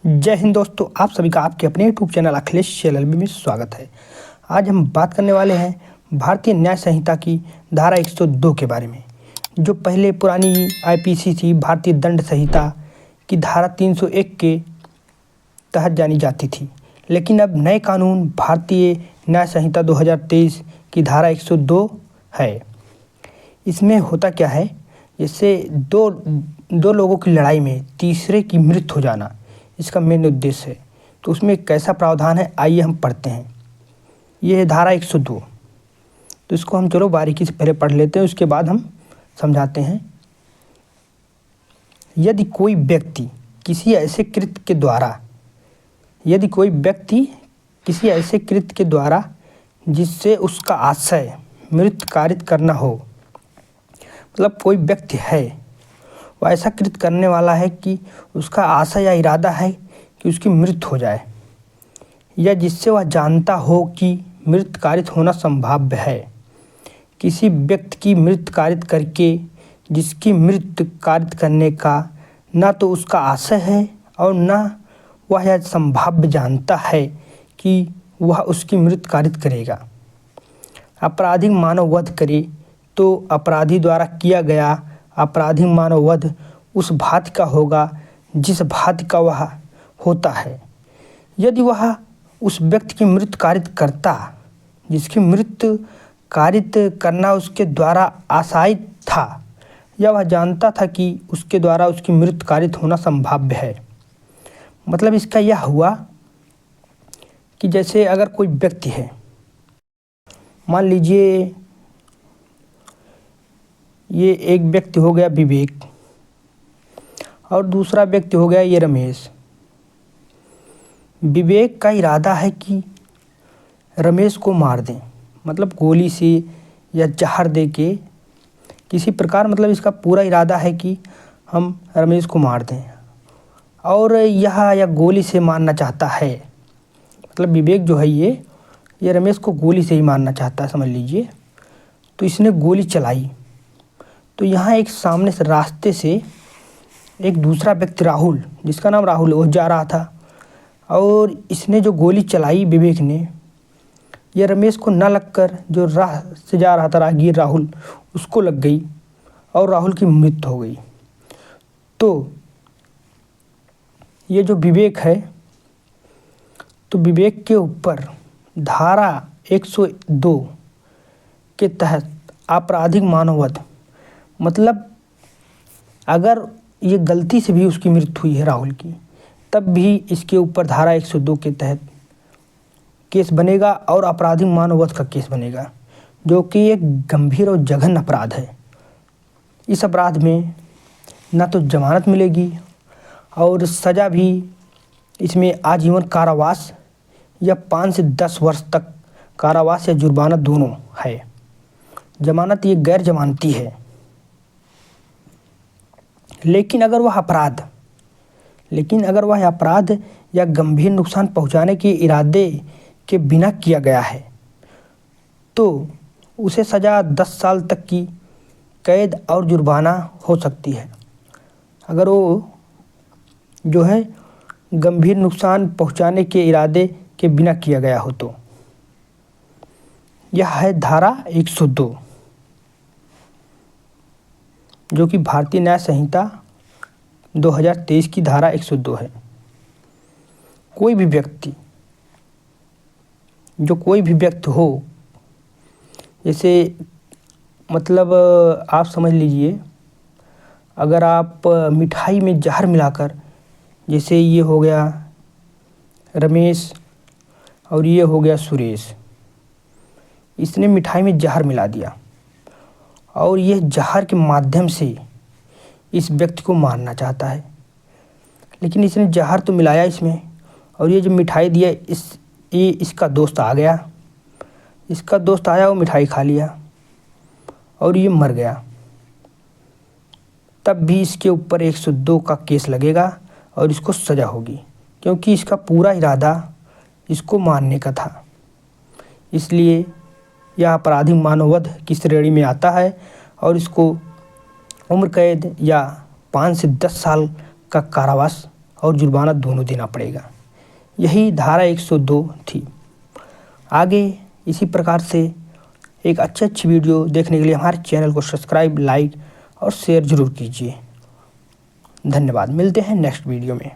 जय हिंद दोस्तों, आप सभी का आपके अपने यूट्यूब चैनल अखिलेश एलएलबी में स्वागत है। आज हम बात करने वाले हैं भारतीय न्याय संहिता की धारा 102 के बारे में, जो पहले पुरानी आईपीसी थी, भारतीय दंड संहिता की धारा 301 के तहत जानी जाती थी। लेकिन अब नए कानून भारतीय न्याय संहिता 2023 की धारा 102 है। इसमें होता क्या है, जैसे दो लोगों की लड़ाई में तीसरे की मृत्यु हो जाना इसका मेन उद्देश्य है। तो उसमें कैसा प्रावधान है, आइए हम पढ़ते हैं। ये है धारा 102। तो इसको हम चलो बारीकी से पहले पढ़ लेते हैं, उसके बाद हम समझाते हैं। यदि कोई व्यक्ति किसी ऐसे कृत्य के द्वारा जिससे उसका आशय मृत्यु कारित करना हो, मतलब कोई व्यक्ति है वह ऐसा कृत्य करने वाला है कि उसका आशय या इरादा है कि उसकी मृत्यु हो जाए, या जिससे वह जानता हो कि मृत्यु कारित होना संभाव्य है। किसी व्यक्ति की मृत्यु कारित करके जिसकी मृत्यु कारित करने का ना तो उसका आशय है और ना वह यह संभाव्य जानता है कि वह उसकी मृत्यु कारित करेगा। अपराधी मानव वध करे तो अपराधी द्वारा किया गया आपराधिक मानव वध उस भांति का होगा जिस भांति का वह होता है। यदि वह उस व्यक्ति की मृत्यु कारित करता जिसकी मृत्यु कारित करना उसके द्वारा आशायित था, या वह जानता था कि उसके द्वारा उसकी मृत्यु कारित होना संभाव्य है। मतलब इसका यह हुआ कि जैसे अगर कोई व्यक्ति है, मान लीजिए ये एक व्यक्ति हो गया विवेक और दूसरा व्यक्ति हो गया ये रमेश। विवेक का इरादा है कि रमेश को मार दें, मतलब गोली से या जहर दे के किसी प्रकार, मतलब इसका पूरा इरादा है कि हम रमेश को मार दें, और या गोली से मारना चाहता है। मतलब विवेक जो है ये रमेश को गोली से ही मारना चाहता है, समझ लीजिए। तो इसने गोली चलाई, तो यहाँ एक सामने से रास्ते से एक दूसरा व्यक्ति राहुल, जिसका नाम राहुल है, वो जा रहा था, और इसने जो गोली चलाई विवेक ने, यह रमेश को न लगकर जो राह से जा रहा था राहगीर राहुल, उसको लग गई और राहुल की मृत्यु हो गई। तो ये जो विवेक है, तो विवेक के ऊपर धारा 102 के तहत आपराधिक मानव वध, मतलब अगर ये गलती से भी उसकी मृत्यु हुई है राहुल की, तब भी इसके ऊपर धारा 102 के तहत केस बनेगा और आपराधिक मानव वध का केस बनेगा, जो कि एक गंभीर और जघन्य अपराध है। इस अपराध में ना तो जमानत मिलेगी और सज़ा भी इसमें आजीवन कारावास या 5 से 10 वर्ष तक कारावास या जुर्माना दोनों है। जमानत ये गैर जमानती है। लेकिन अगर वह अपराध या गंभीर नुकसान पहुंचाने के इरादे के बिना किया गया है, तो उसे सज़ा 10 साल तक की कैद और जुर्माना हो सकती है। अगर वो जो है गंभीर नुकसान पहुंचाने के इरादे के बिना किया गया हो तो। यह है धारा 102, जो कि भारतीय न्याय संहिता 2023 की धारा 102 है। कोई भी व्यक्ति हो, जैसे मतलब आप समझ लीजिए, अगर आप मिठाई में जहर मिलाकर, जैसे ये हो गया रमेश और ये हो गया सुरेश, इसने मिठाई में जहर मिला दिया और यह जहर के माध्यम से इस व्यक्ति को मारना चाहता है। लेकिन इसने जहर तो मिलाया इसमें, और ये जो मिठाई दिया इसका दोस्त आ गया, वो मिठाई खा लिया और ये मर गया। तब भी इसके ऊपर 102 का केस लगेगा और इसको सज़ा होगी, क्योंकि इसका पूरा इरादा इसको मारने का था। इसलिए यह आपराधिक मानव वध की श्रेणी में आता है और इसको उम्र कैद या 5 से 10 साल का कारावास और जुर्माना दोनों देना पड़ेगा। यही धारा 102 थी। आगे इसी प्रकार से एक अच्छी वीडियो देखने के लिए हमारे चैनल को सब्सक्राइब, लाइक और शेयर ज़रूर कीजिए। धन्यवाद। मिलते हैं नेक्स्ट वीडियो में।